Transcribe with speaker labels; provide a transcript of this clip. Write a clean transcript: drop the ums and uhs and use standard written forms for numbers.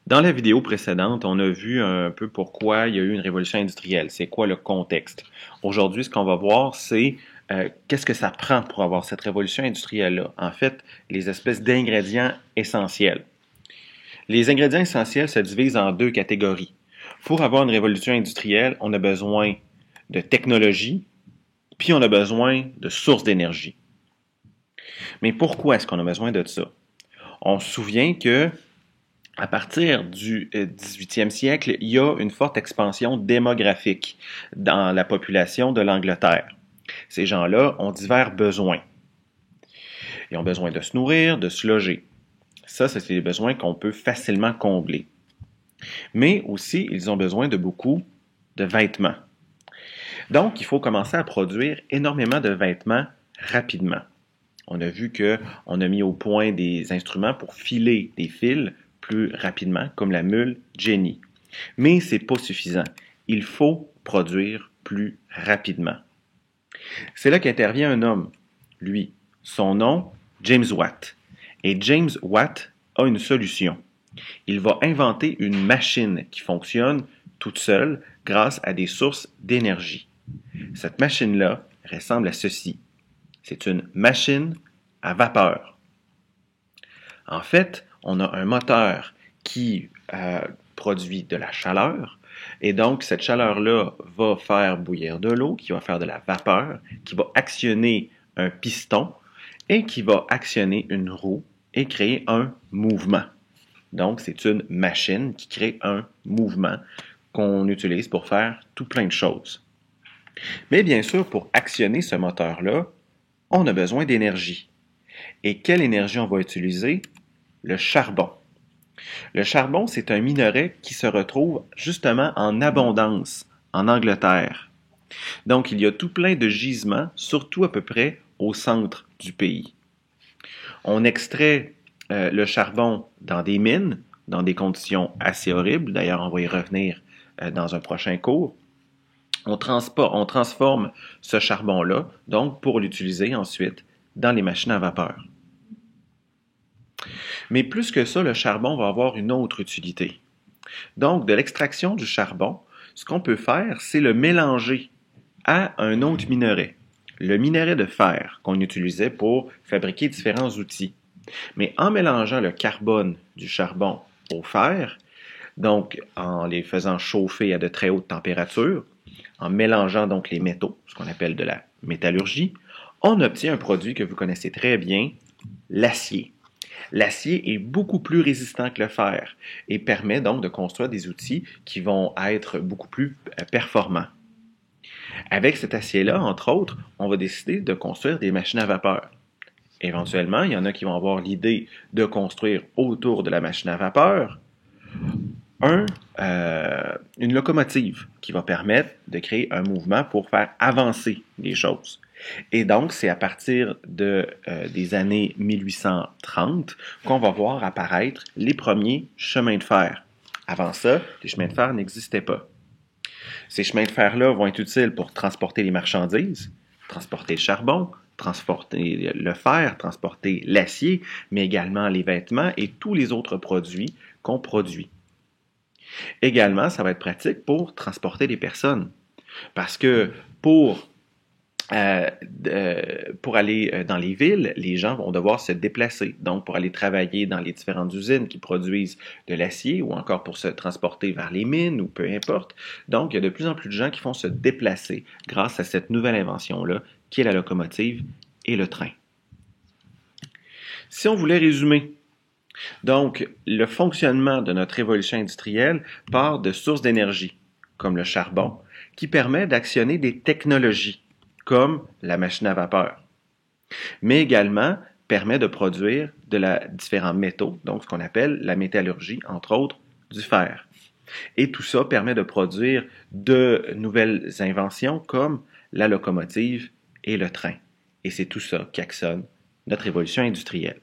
Speaker 1: Dans la vidéo précédente, on a vu un peu pourquoi il y a eu une révolution industrielle. C'est quoi le contexte? Aujourd'hui, ce qu'on va voir, c'est qu'est-ce que ça prend pour avoir cette révolution industrielle-là. En fait, les espèces d'ingrédients essentiels. Les ingrédients essentiels se divisent en deux catégories. Pour avoir une révolution industrielle, on a besoin de technologie, puis on a besoin de sources d'énergie. Mais pourquoi est-ce qu'on a besoin de ça? On se souvient que à partir du 18e siècle, il y a une forte expansion démographique dans la population de l'Angleterre. Ces gens-là ont divers besoins. Ils ont besoin de se nourrir, de se loger. Ça, c'est des besoins qu'on peut facilement combler. Mais aussi, ils ont besoin de beaucoup de vêtements. Donc, il faut commencer à produire énormément de vêtements rapidement. On a vu qu'on a mis au point des instruments pour filer des fils plus rapidement, comme la mule Jenny. Mais ce n'est pas suffisant. Il faut produire plus rapidement. C'est là qu'intervient un homme, lui. Son nom, James Watt. Et James Watt a une solution. Il va inventer une machine qui fonctionne toute seule grâce à des sources d'énergie. Cette machine-là ressemble à ceci. C'est une machine à vapeur. En fait, on a un moteur qui produit de la chaleur, et donc cette chaleur-là va faire bouillir de l'eau, qui va faire de la vapeur, qui va actionner un piston, et qui va actionner une roue et créer un mouvement. Donc, c'est une machine qui crée un mouvement qu'on utilise pour faire tout plein de choses. Mais bien sûr, pour actionner ce moteur-là, on a besoin d'énergie. Et quelle énergie on va utiliser? Le charbon. Le charbon, c'est un minerai qui se retrouve justement en abondance en Angleterre. Donc, il y a tout plein de gisements, surtout à peu près au centre du pays. On extrait le charbon dans des mines, dans des conditions assez horribles. D'ailleurs, on va y revenir dans un prochain cours. On transforme ce charbon-là, donc pour l'utiliser ensuite dans les machines à vapeur. Mais plus que ça, le charbon va avoir une autre utilité. Donc, de l'extraction du charbon, ce qu'on peut faire, c'est le mélanger à un autre minerai, le minerai de fer qu'on utilisait pour fabriquer différents outils. Mais en mélangeant le carbone du charbon au fer, donc en les faisant chauffer à de très hautes températures, en mélangeant donc les métaux, ce qu'on appelle de la métallurgie, on obtient un produit que vous connaissez très bien, l'acier. L'acier est beaucoup plus résistant que le fer et permet donc de construire des outils qui vont être beaucoup plus performants. Avec cet acier-là, entre autres, on va décider de construire des machines à vapeur. Éventuellement, il y en a qui vont avoir l'idée de construire autour de la machine à vapeur une locomotive qui va permettre de créer un mouvement pour faire avancer les choses. Et donc, c'est à partir des années 1830 qu'on va voir apparaître les premiers chemins de fer. Avant ça, les chemins de fer n'existaient pas. Ces chemins de fer-là vont être utiles pour transporter les marchandises, transporter le charbon, transporter le fer, transporter l'acier, mais également les vêtements et tous les autres produits qu'on produit. Également, ça va être pratique pour transporter les personnes. Parce que pour aller dans les villes, les gens vont devoir se déplacer. Donc, pour aller travailler dans les différentes usines qui produisent de l'acier ou encore pour se transporter vers les mines ou peu importe. Donc, il y a de plus en plus de gens qui font se déplacer grâce à cette nouvelle invention-là qui est la locomotive et le train. Si on voulait résumer, donc, le fonctionnement de notre révolution industrielle part de sources d'énergie, comme le charbon, qui permet d'actionner des technologies, comme la machine à vapeur, mais également permet de produire différents métaux, donc ce qu'on appelle la métallurgie, entre autres du fer. Et tout ça permet de produire de nouvelles inventions comme la locomotive et le train. Et c'est tout ça qui actionne notre révolution industrielle.